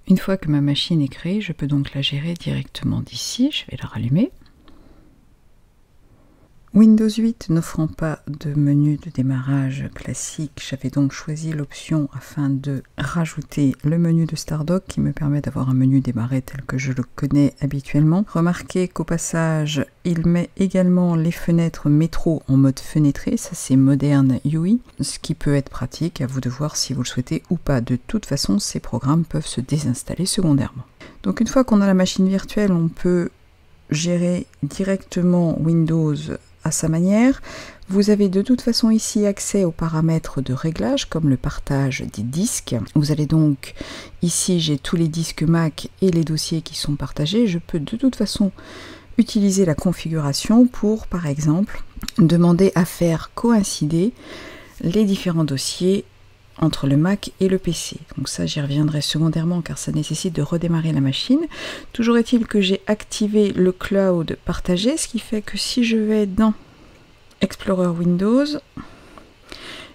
Une fois que ma machine est créée, je peux donc la gérer directement d'ici. Je vais la rallumer. Windows 8 n'offrant pas de menu de démarrage classique, j'avais donc choisi l'option afin de rajouter le menu de Stardock qui me permet d'avoir un menu démarré tel que je le connais habituellement. Remarquez qu'au passage, il met également les fenêtres métro en mode fenêtré, ça c'est moderne UI, ce qui peut être pratique, à vous de voir si vous le souhaitez ou pas. De toute façon, ces programmes peuvent se désinstaller secondairement. Donc une fois qu'on a la machine virtuelle, on peut gérer directement Windows à sa manière. Vous avez de toute façon ici accès aux paramètres de réglage comme le partage des disques. Vous allez donc, ici j'ai tous les disques Mac et les dossiers qui sont partagés. Je peux de toute façon utiliser la configuration pour par exemple demander à faire coïncider les différents dossiers entre le Mac et le PC. Donc ça j'y reviendrai secondairement car ça nécessite de redémarrer la machine. Toujours est-il que j'ai activé le cloud partagé, ce qui fait que si je vais dans Explorer Windows,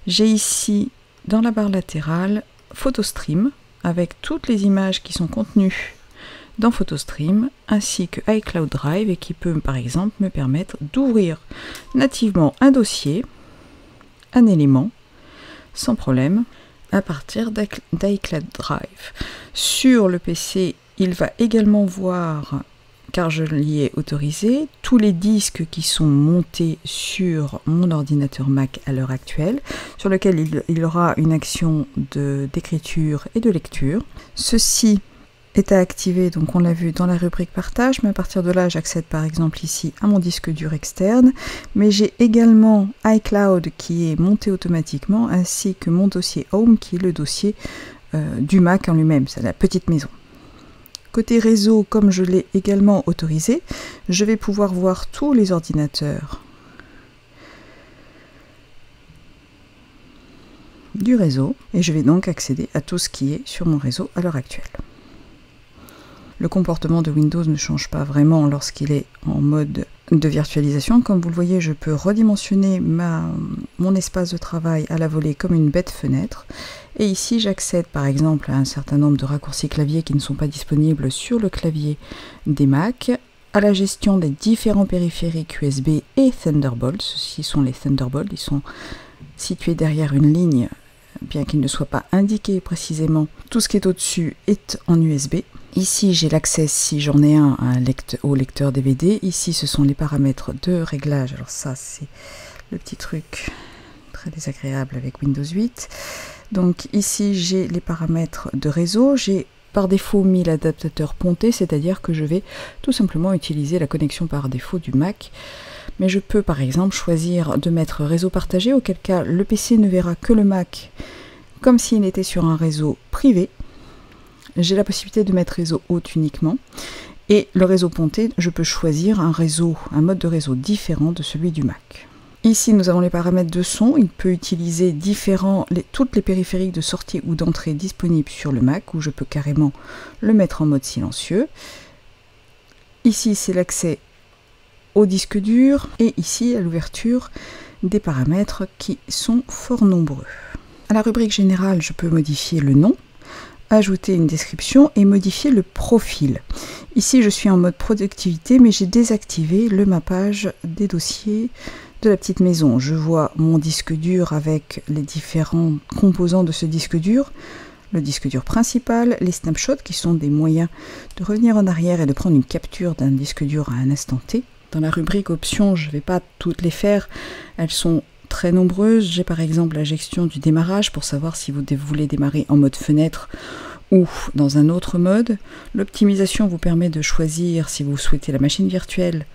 j'ai ici dans la barre latérale PhotoStream avec toutes les images qui sont contenues dans PhotoStream ainsi que iCloud Drive et qui peut par exemple me permettre d'ouvrir nativement un dossier, un élément sans problème à partir d'iCloud Drive. Sur le PC, il va également voir, car je l'y ai autorisé, tous les disques qui sont montés sur mon ordinateur Mac à l'heure actuelle, sur lequel il aura une action d'écriture et de lecture. Ceci est à activer, donc on l'a vu dans la rubrique partage, mais à partir de là j'accède par exemple ici à mon disque dur externe, mais j'ai également iCloud qui est monté automatiquement, ainsi que mon dossier Home qui est le dossier du Mac en lui-même, c'est la petite maison. Côté réseau, comme je l'ai également autorisé, je vais pouvoir voir tous les ordinateurs du réseau, et je vais donc accéder à tout ce qui est sur mon réseau à l'heure actuelle. Le comportement de Windows ne change pas vraiment lorsqu'il est en mode de virtualisation. Comme vous le voyez, je peux redimensionner mon espace de travail à la volée comme une bête fenêtre. Et ici, j'accède par exemple à un certain nombre de raccourcis clavier qui ne sont pas disponibles sur le clavier des Mac, à la gestion des différents périphériques USB et Thunderbolt. Ceux-ci sont les Thunderbolt, ils sont situés derrière une ligne, bien qu'ils ne soient pas indiqués précisément. Tout ce qui est au-dessus est en USB. Ici, j'ai l'accès, si j'en ai un, au lecteur DVD. Ici, ce sont les paramètres de réglage. Alors ça, c'est le petit truc très désagréable avec Windows 8. Donc ici, j'ai les paramètres de réseau. J'ai par défaut mis l'adaptateur ponté, c'est-à-dire que je vais tout simplement utiliser la connexion par défaut du Mac. Mais je peux par exemple choisir de mettre réseau partagé, auquel cas le PC ne verra que le Mac comme s'il était sur un réseau privé. J'ai la possibilité de mettre réseau haute uniquement. Et le réseau ponté, je peux choisir un mode de réseau différent de celui du Mac. Ici, nous avons les paramètres de son. Il peut utiliser toutes les périphériques de sortie ou d'entrée disponibles sur le Mac, où je peux carrément le mettre en mode silencieux. Ici, c'est l'accès au disque dur. Et ici, à l'ouverture des paramètres qui sont fort nombreux. À la rubrique générale, je peux modifier le nom, ajouter une description et modifier le profil. Ici, je suis en mode productivité, mais j'ai désactivé le mappage des dossiers de la petite maison. Je vois mon disque dur avec les différents composants de ce disque dur, le disque dur principal, les snapshots qui sont des moyens de revenir en arrière et de prendre une capture d'un disque dur à un instant T. Dans la rubrique options, je ne vais pas toutes les faire, elles sont très nombreuses. J'ai par exemple la gestion du démarrage pour savoir si vous voulez démarrer en mode fenêtre ou dans un autre mode. L'optimisation vous permet de choisir si vous souhaitez la machine virtuelle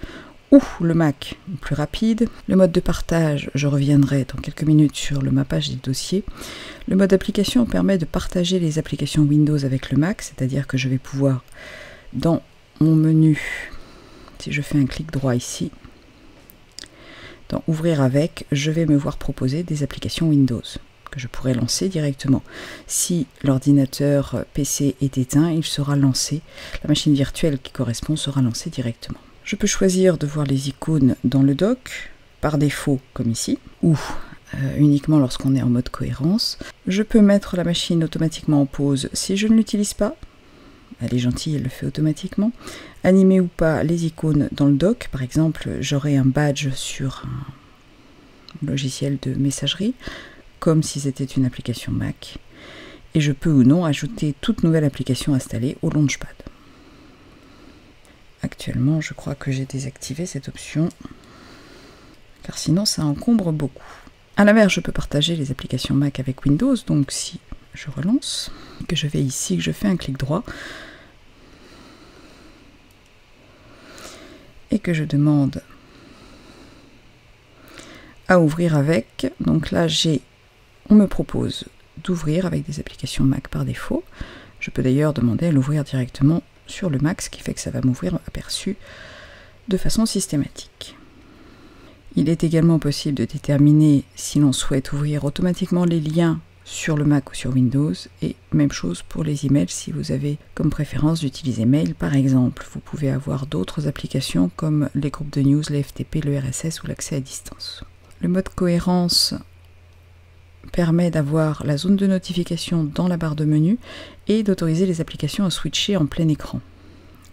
ou le Mac plus rapide. Le mode de partage, je reviendrai dans quelques minutes sur le mappage des dossiers. Le mode application permet de partager les applications Windows avec le Mac, c'est-à-dire que je vais pouvoir, dans mon menu, si je fais un clic droit ici, dans Ouvrir avec, je vais me voir proposer des applications Windows que je pourrais lancer directement. Si l'ordinateur PC est éteint, il sera lancé, la machine virtuelle qui correspond sera lancée directement. Je peux choisir de voir les icônes dans le dock, par défaut comme ici, ou uniquement lorsqu'on est en mode cohérence. Je peux mettre la machine automatiquement en pause si je ne l'utilise pas. Elle est gentille, elle le fait automatiquement. Animer ou pas les icônes dans le dock, par exemple, j'aurai un badge sur un logiciel de messagerie, comme si c'était une application Mac. Et je peux ou non ajouter toute nouvelle application installée au Launchpad. Actuellement, je crois que j'ai désactivé cette option, car sinon ça encombre beaucoup. À l'inverse, je peux partager les applications Mac avec Windows, donc si je relance, que je vais ici, que je fais un clic droit, et que je demande à ouvrir avec, donc là on me propose d'ouvrir avec des applications Mac par défaut. Je peux d'ailleurs demander à l'ouvrir directement sur le Mac, ce qui fait que ça va m'ouvrir aperçu de façon systématique. Il est également possible de déterminer si l'on souhaite ouvrir automatiquement les liens sur le Mac ou sur Windows, et même chose pour les emails si vous avez comme préférence d'utiliser Mail par exemple. Vous pouvez avoir d'autres applications comme les groupes de news, les FTP, le RSS ou l'accès à distance. Le mode cohérence permet d'avoir la zone de notification dans la barre de menu et d'autoriser les applications à switcher en plein écran.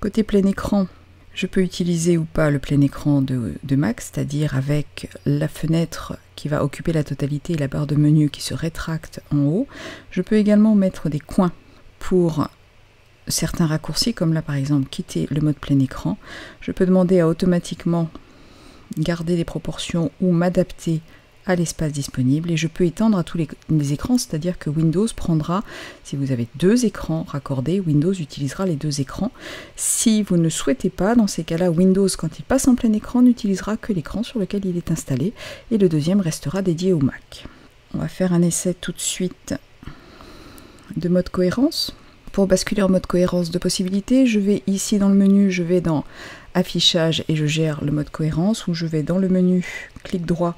Côté plein écran, je peux utiliser ou pas le plein écran de Mac, c'est-à-dire avec la fenêtre qui va occuper la totalité et la barre de menu qui se rétracte en haut. Je peux également mettre des coins pour certains raccourcis, comme là par exemple quitter le mode plein écran. Je peux demander à automatiquement garder les proportions ou m'adapter à l'espace disponible, et je peux étendre à tous les écrans, c'est-à-dire que Windows prendra, si vous avez deux écrans raccordés, Windows utilisera les deux écrans. Si vous ne souhaitez pas, dans ces cas-là, Windows, quand il passe en plein écran, n'utilisera que l'écran sur lequel il est installé, et le deuxième restera dédié au Mac. On va faire un essai tout de suite de mode cohérence. Pour basculer en mode cohérence, de possibilités, je vais ici dans le menu, je vais dans affichage et je gère le mode cohérence, ou je vais dans le menu, clic droit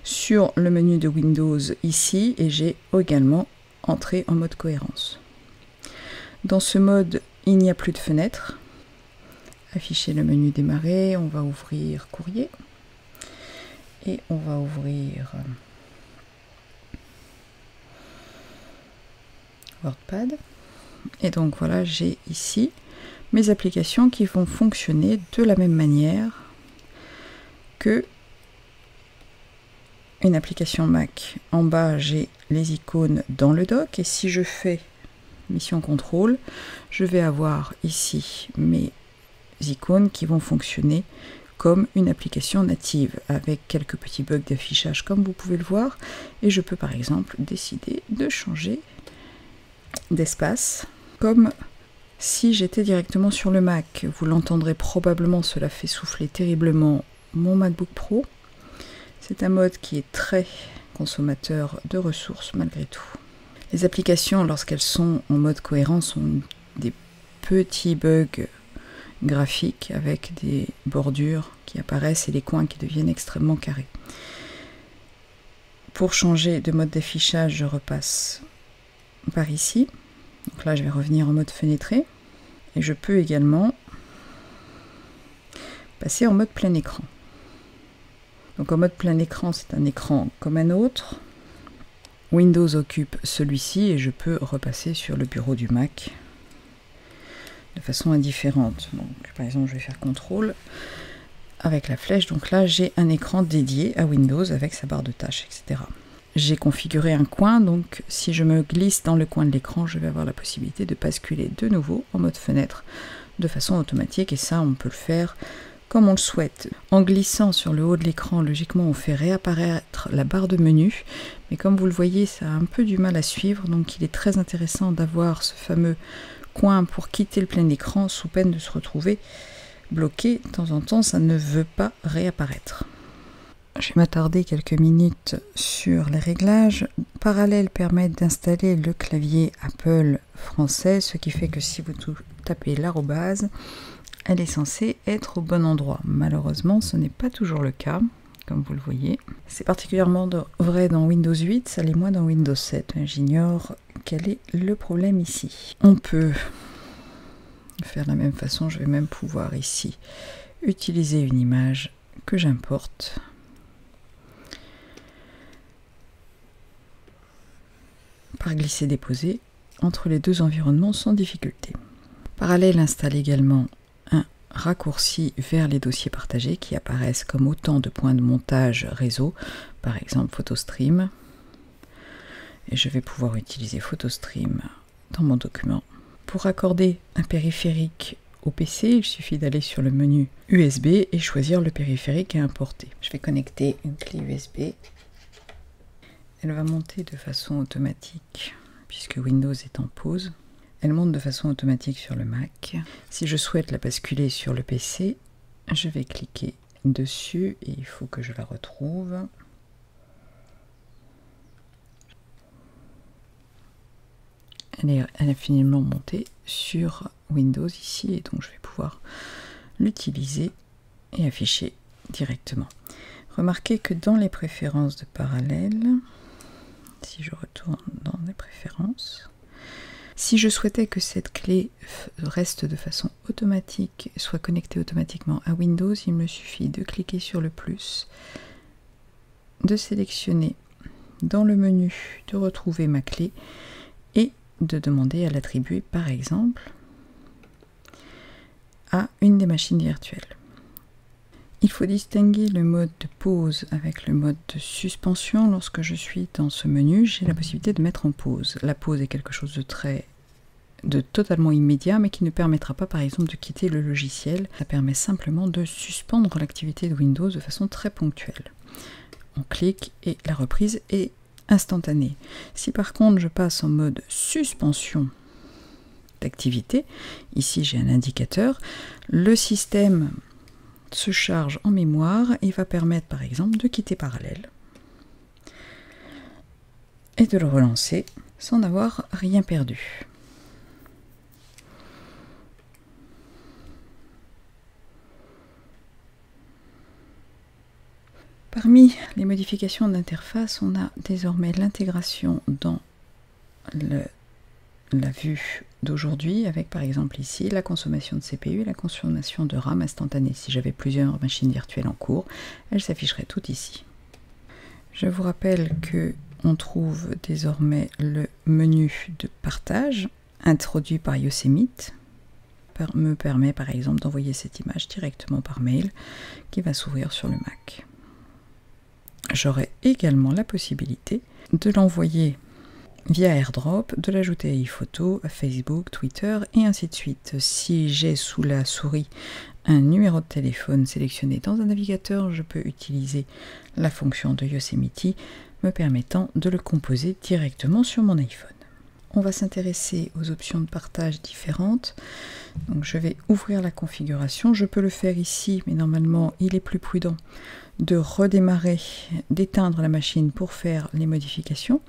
sur le menu de Windows ici, et j'ai également entré en mode cohérence. Dans ce mode, il n'y a plus de fenêtre. Afficher le menu démarrer, on va ouvrir courrier et on va ouvrir WordPad. Et donc voilà, j'ai ici mes applications qui vont fonctionner de la même manière que une application Mac. En bas, j'ai les icônes dans le dock, et si je fais mission contrôle, je vais avoir ici mes icônes qui vont fonctionner comme une application native, avec quelques petits bugs d'affichage comme vous pouvez le voir, et je peux par exemple décider de changer d'espace, comme si j'étais directement sur le Mac. Vous l'entendrez probablement, cela fait souffler terriblement mon MacBook Pro. C'est un mode qui est très consommateur de ressources malgré tout. Les applications, lorsqu'elles sont en mode cohérence, ont des petits bugs graphiques avec des bordures qui apparaissent et les coins qui deviennent extrêmement carrés. Pour changer de mode d'affichage, je repasse par ici. Donc là, je vais revenir en mode fenêtré. Et je peux également passer en mode plein écran. Donc en mode plein écran, c'est un écran comme un autre. Windows occupe celui-ci et je peux repasser sur le bureau du Mac de façon indifférente. Donc par exemple, je vais faire CTRL avec la flèche. Donc là, j'ai un écran dédié à Windows avec sa barre de tâches, etc. J'ai configuré un coin, donc si je me glisse dans le coin de l'écran, je vais avoir la possibilité de basculer de nouveau en mode fenêtre de façon automatique, et ça, on peut le faire comme on le souhaite. En glissant sur le haut de l'écran, logiquement, on fait réapparaître la barre de menu, mais comme vous le voyez, ça a un peu du mal à suivre, donc il est très intéressant d'avoir ce fameux coin pour quitter le plein écran, sous peine de se retrouver bloqué, de temps en temps ça ne veut pas réapparaître. Je vais m'attarder quelques minutes sur les réglages. Parallèle permet d'installer le clavier Apple français, ce qui fait que si vous tapez l'arrobase, elle est censée être au bon endroit. Malheureusement, ce n'est pas toujours le cas, comme vous le voyez. C'est particulièrement vrai dans Windows 8, ça l'est moins dans Windows 7. J'ignore quel est le problème ici. On peut faire de la même façon, je vais même pouvoir ici utiliser une image que j'importe. Par glisser-déposer entre les deux environnements sans difficulté. Parallèle installe également un raccourci vers les dossiers partagés qui apparaissent comme autant de points de montage réseau, par exemple PhotoStream. Et je vais pouvoir utiliser PhotoStream dans mon document. Pour accorder un périphérique au PC, il suffit d'aller sur le menu USB et choisir le périphérique à importer. Je vais connecter une clé USB. Elle va monter de façon automatique, puisque Windows est en pause. Elle monte de façon automatique sur le Mac. Si je souhaite la basculer sur le PC, je vais cliquer dessus et il faut que je la retrouve. Elle a finalement monté sur Windows ici et donc je vais pouvoir l'utiliser et afficher directement. Remarquez que dans les préférences de parallèle, si je retourne dans les préférences, si je souhaitais que cette clé reste de façon automatique, soit connectée automatiquement à Windows, il me suffit de cliquer sur le plus, de sélectionner dans le menu, de retrouver ma clé et de demander à l'attribuer par exemple à une des machines virtuelles. Il faut distinguer le mode de pause avec le mode de suspension. Lorsque je suis dans ce menu, j'ai la possibilité de mettre en pause. La pause est quelque chose de totalement immédiat, mais qui ne permettra pas par exemple de quitter le logiciel. Ça permet simplement de suspendre l'activité de Windows de façon très ponctuelle. On clique et la reprise est instantanée. Si par contre je passe en mode suspension d'activité, ici j'ai un indicateur, le système se charge en mémoire et va permettre par exemple de quitter Parallèle et de le relancer sans n'avoir rien perdu. Parmi les modifications d'interface, on a désormais l'intégration dans la vue d'aujourd'hui avec par exemple ici la consommation de CPU et la consommation de RAM instantanée. Si j'avais plusieurs machines virtuelles en cours, elles s'afficheraient toutes ici. Je vous rappelle que on trouve désormais le menu de partage introduit par Yosemite. Me permet par exemple d'envoyer cette image directement par mail qui va s'ouvrir sur le Mac. J'aurai également la possibilité de l'envoyer via AirDrop, de l'ajouter à iPhoto, à Facebook, Twitter et ainsi de suite. Si j'ai sous la souris un numéro de téléphone sélectionné dans un navigateur, je peux utiliser la fonction de Yosemite me permettant de le composer directement sur mon iPhone. On va s'intéresser aux options de partage différentes. Donc je vais ouvrir la configuration. Je peux le faire ici, mais normalement il est plus prudent de redémarrer, d'éteindre la machine pour faire les modifications.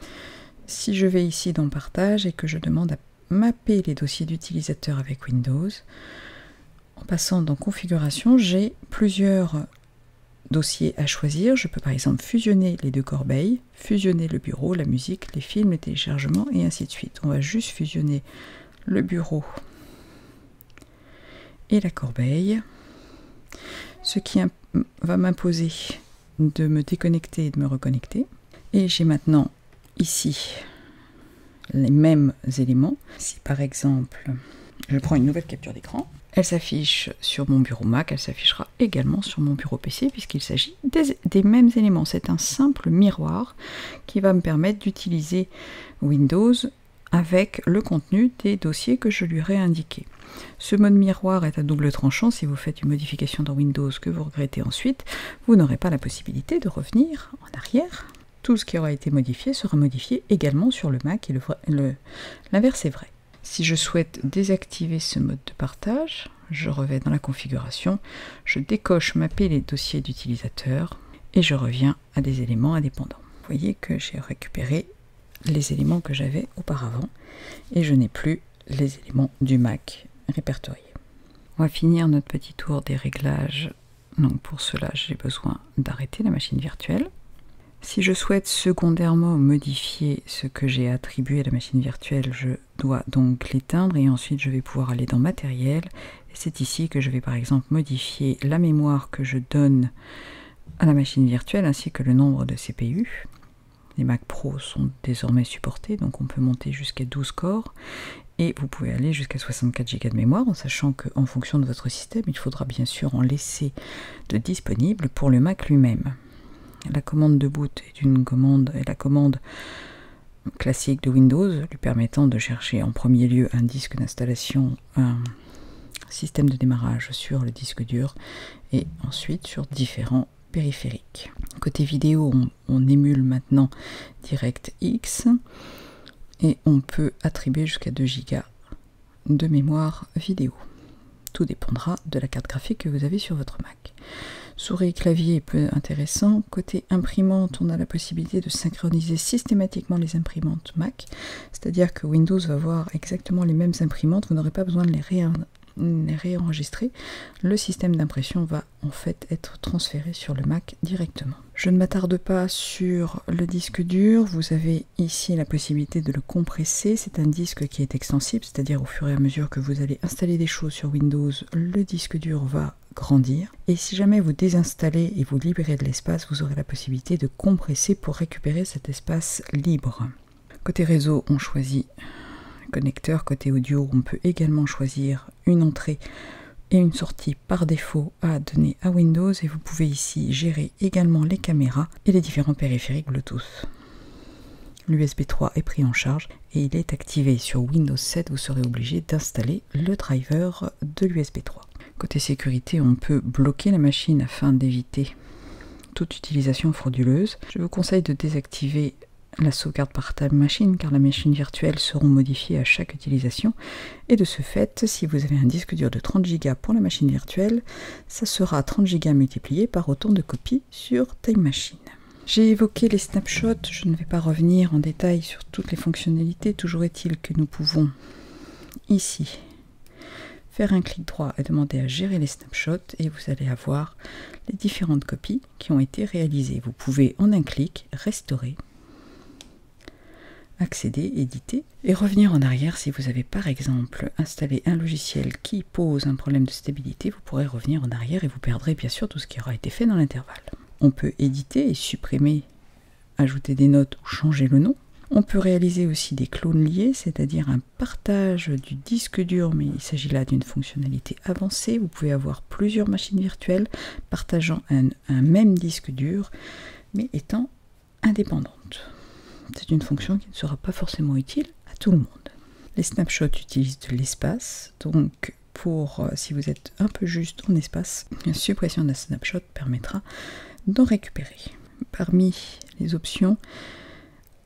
Si je vais ici dans Partage et que je demande à mapper les dossiers d'utilisateurs avec Windows, en passant dans Configuration, j'ai plusieurs dossiers à choisir. Je peux par exemple fusionner les deux corbeilles, fusionner le bureau, la musique, les films, les téléchargements et ainsi de suite. On va juste fusionner le bureau et la corbeille, ce qui va m'imposer de me déconnecter et de me reconnecter. Et j'ai maintenant ici les mêmes éléments. Si par exemple je prends une nouvelle capture d'écran, elle s'affiche sur mon bureau Mac, elle s'affichera également sur mon bureau PC puisqu'il s'agit des mêmes éléments. C'est un simple miroir qui va me permettre d'utiliser Windows avec le contenu des dossiers que je lui aurai indiqués. Ce mode miroir est à double tranchant. Si vous faites une modification dans Windows que vous regrettez ensuite, vous n'aurez pas la possibilité de revenir en arrière. Tout ce qui aura été modifié sera modifié également sur le Mac et l'inverse est vrai. Si je souhaite désactiver ce mode de partage, je reviens dans la configuration, je décoche mapper les dossiers d'utilisateur et je reviens à des éléments indépendants. Vous voyez que j'ai récupéré les éléments que j'avais auparavant et je n'ai plus les éléments du Mac répertoriés. On va finir notre petit tour des réglages. Donc pour cela, j'ai besoin d'arrêter la machine virtuelle. Si je souhaite secondairement modifier ce que j'ai attribué à la machine virtuelle, je dois donc l'éteindre et ensuite je vais pouvoir aller dans Matériel. Et c'est ici que je vais par exemple modifier la mémoire que je donne à la machine virtuelle ainsi que le nombre de CPU. Les Mac Pro sont désormais supportés, donc on peut monter jusqu'à 12 corps. Et vous pouvez aller jusqu'à 64 Go de mémoire, en sachant qu'en fonction de votre système, il faudra bien sûr en laisser de disponible pour le Mac lui-même. La commande de boot est la commande classique de Windows, lui permettant de chercher en premier lieu un disque d'installation, un système de démarrage sur le disque dur, et ensuite sur différents périphériques. Côté vidéo, on émule maintenant DirectX, et on peut attribuer jusqu'à 2 Go de mémoire vidéo. Tout dépendra de la carte graphique que vous avez sur votre Mac. Souris et clavier, peu intéressant. Côté imprimante, on a la possibilité de synchroniser systématiquement les imprimantes Mac, c'est-à-dire que Windows va avoir exactement les mêmes imprimantes, vous n'aurez pas besoin de les réenregistrer. Le système d'impression va en fait être transféré sur le Mac directement. Je ne m'attarde pas sur le disque dur, vous avez ici la possibilité de le compresser, c'est un disque qui est extensible, c'est-à-dire au fur et à mesure que vous allez installer des choses sur Windows, le disque dur va grandir. Et si jamais vous désinstallez et vous libérez de l'espace, vous aurez la possibilité de compresser pour récupérer cet espace libre. Côté réseau, on choisit connecteur. Côté audio, on peut également choisir une entrée et une sortie par défaut à donner à Windows, et vous pouvez ici gérer également les caméras et les différents périphériques Bluetooth. L'USB 3 est pris en charge et il est activé sur Windows 7, vous serez obligé d'installer le driver de l'USB 3. Côté sécurité, on peut bloquer la machine afin d'éviter toute utilisation frauduleuse. Je vous conseille de désactiver la sauvegarde par table machine, car les machines virtuelles seront modifiées à chaque utilisation, et de ce fait, si vous avez un disque dur de 30 Go pour la machine virtuelle, ça sera 30 Go multiplié par autant de copies sur Time Machine. J'ai évoqué les snapshots, je ne vais pas revenir en détail sur toutes les fonctionnalités, toujours est-il que nous pouvons ici faire un clic droit et demander à gérer les snapshots, et vous allez avoir les différentes copies qui ont été réalisées. Vous pouvez en un clic restaurer, accéder, éditer et revenir en arrière. Si vous avez par exemple installé un logiciel qui pose un problème de stabilité, vous pourrez revenir en arrière et vous perdrez bien sûr tout ce qui aura été fait dans l'intervalle. On peut éditer et supprimer, ajouter des notes ou changer le nom. On peut réaliser aussi des clones liés, c'est-à-dire un partage du disque dur, mais il s'agit là d'une fonctionnalité avancée. Vous pouvez avoir plusieurs machines virtuelles partageant un même disque dur, mais étant indépendantes. C'est une fonction qui ne sera pas forcément utile à tout le monde. Les snapshots utilisent de l'espace, donc si vous êtes un peu juste en espace, la suppression d'un snapshot permettra d'en récupérer. Parmi les options,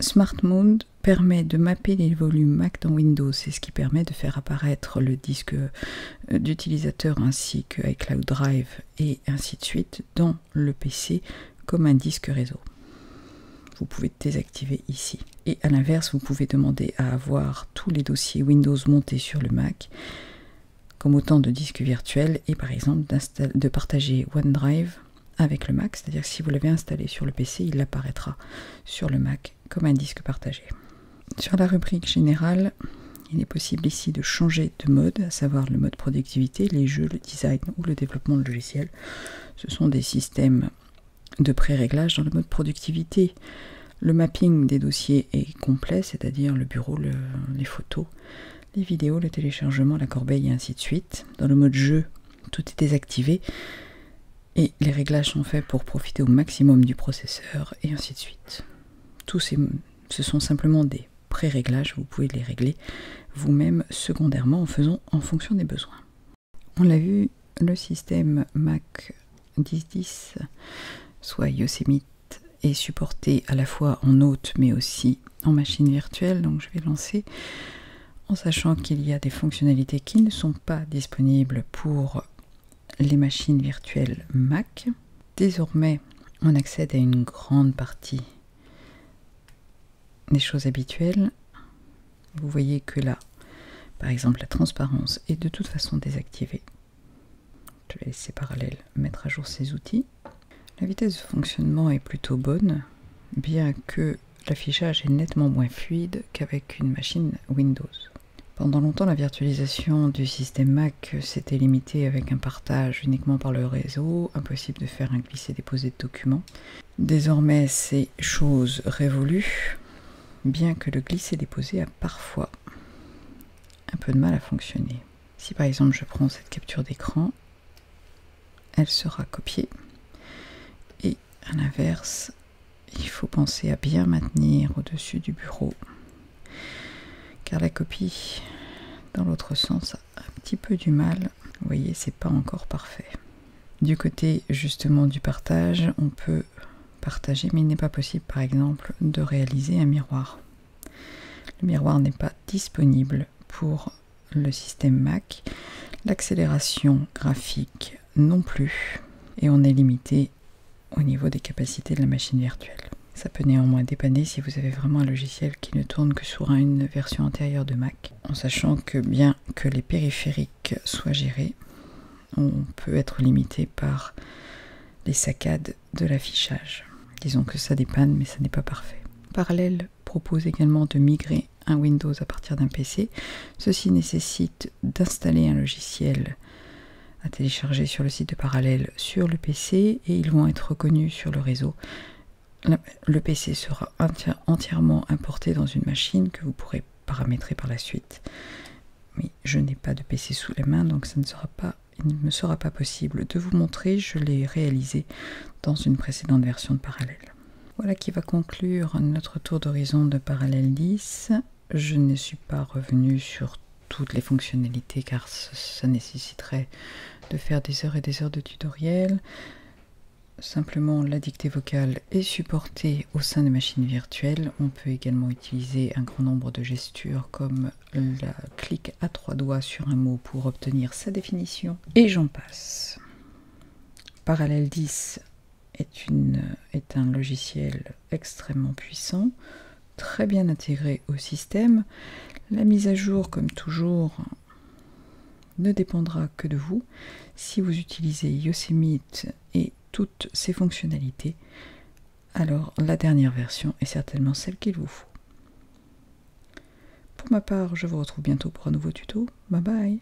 Smart Mode permet de mapper les volumes Mac dans Windows, c'est ce qui permet de faire apparaître le disque d'utilisateur ainsi que iCloud Drive et ainsi de suite dans le PC comme un disque réseau. Vous pouvez désactiver ici. Et à l'inverse, vous pouvez demander à avoir tous les dossiers Windows montés sur le Mac comme autant de disques virtuels et par exemple de partager OneDrive avec le Mac, c'est-à-dire que si vous l'avez installé sur le PC, il apparaîtra sur le Mac comme un disque partagé. Sur la rubrique générale, il est possible ici de changer de mode, à savoir le mode productivité, les jeux, le design ou le développement de logiciels. Ce sont des systèmes de pré-réglage. Dans le mode productivité, le mapping des dossiers est complet, c'est-à-dire le bureau, les photos, les vidéos, le téléchargement, la corbeille et ainsi de suite. Dans le mode jeu, tout est désactivé et les réglages sont faits pour profiter au maximum du processeur et ainsi de suite. Ce sont simplement des pré-réglages, vous pouvez les régler vous-même secondairement en fonction des besoins. On l'a vu, le système Mac 1010, soit Yosemite, est supporté à la fois en hôte mais aussi en machine virtuelle, donc je vais lancer en sachant qu'il y a des fonctionnalités qui ne sont pas disponibles pour les machines virtuelles Mac. Désormais, on accède à une grande partie des choses habituelles. Vous voyez que là, par exemple, la transparence est de toute façon désactivée. Je vais laisser Parallèle mettre à jour ses outils. La vitesse de fonctionnement est plutôt bonne, bien que l'affichage est nettement moins fluide qu'avec une machine Windows. Pendant longtemps, la virtualisation du système Mac s'était limitée avec un partage uniquement par le réseau, impossible de faire un glisser-déposer de documents. Désormais, c'est chose révolue, bien que le glisser-déposer a parfois un peu de mal à fonctionner. Si par exemple je prends cette capture d'écran, elle sera copiée. Et à l'inverse, il faut penser à bien maintenir au-dessus du bureau, car la copie dans l'autre sens a un petit peu du mal. Vous voyez, c'est pas encore parfait. Du côté justement du partage, on peut partager, mais il n'est pas possible par exemple de réaliser un miroir. Le miroir n'est pas disponible pour le système Mac, l'accélération graphique non plus, et on est limité au niveau des capacités de la machine virtuelle. Ça peut néanmoins dépanner si vous avez vraiment un logiciel qui ne tourne que sur une version antérieure de Mac, en sachant que bien que les périphériques soient gérés, on peut être limité par les saccades de l'affichage. Disons que ça dépanne, mais ça n'est pas parfait. Parallèle propose également de migrer un Windows à partir d'un PC. Ceci nécessite d'installer un logiciel à télécharger sur le site de Parallèle sur le PC et ils vont être reconnus sur le réseau. Le PC sera entièrement importé dans une machine que vous pourrez paramétrer par la suite. Mais je n'ai pas de PC sous la main, donc il ne me sera pas possible de vous montrer. Je l'ai réalisé dans une précédente version de Parallèle. Voilà qui va conclure notre tour d'horizon de Parallèle 10. Je ne suis pas revenue sur toutes les fonctionnalités car ça nécessiterait de faire des heures et des heures de tutoriel. Simplement, la dictée vocale est supportée au sein des machines virtuelles. On peut également utiliser un grand nombre de gestures comme la clic à 3 doigts sur un mot pour obtenir sa définition. Et j'en passe. Parallèle 10 est un logiciel extrêmement puissant, très bien intégré au système. La mise à jour, comme toujours, ne dépendra que de vous. Si vous utilisez Yosemite et toutes ses fonctionnalités, alors la dernière version est certainement celle qu'il vous faut. Pour ma part, je vous retrouve bientôt pour un nouveau tuto. Bye bye!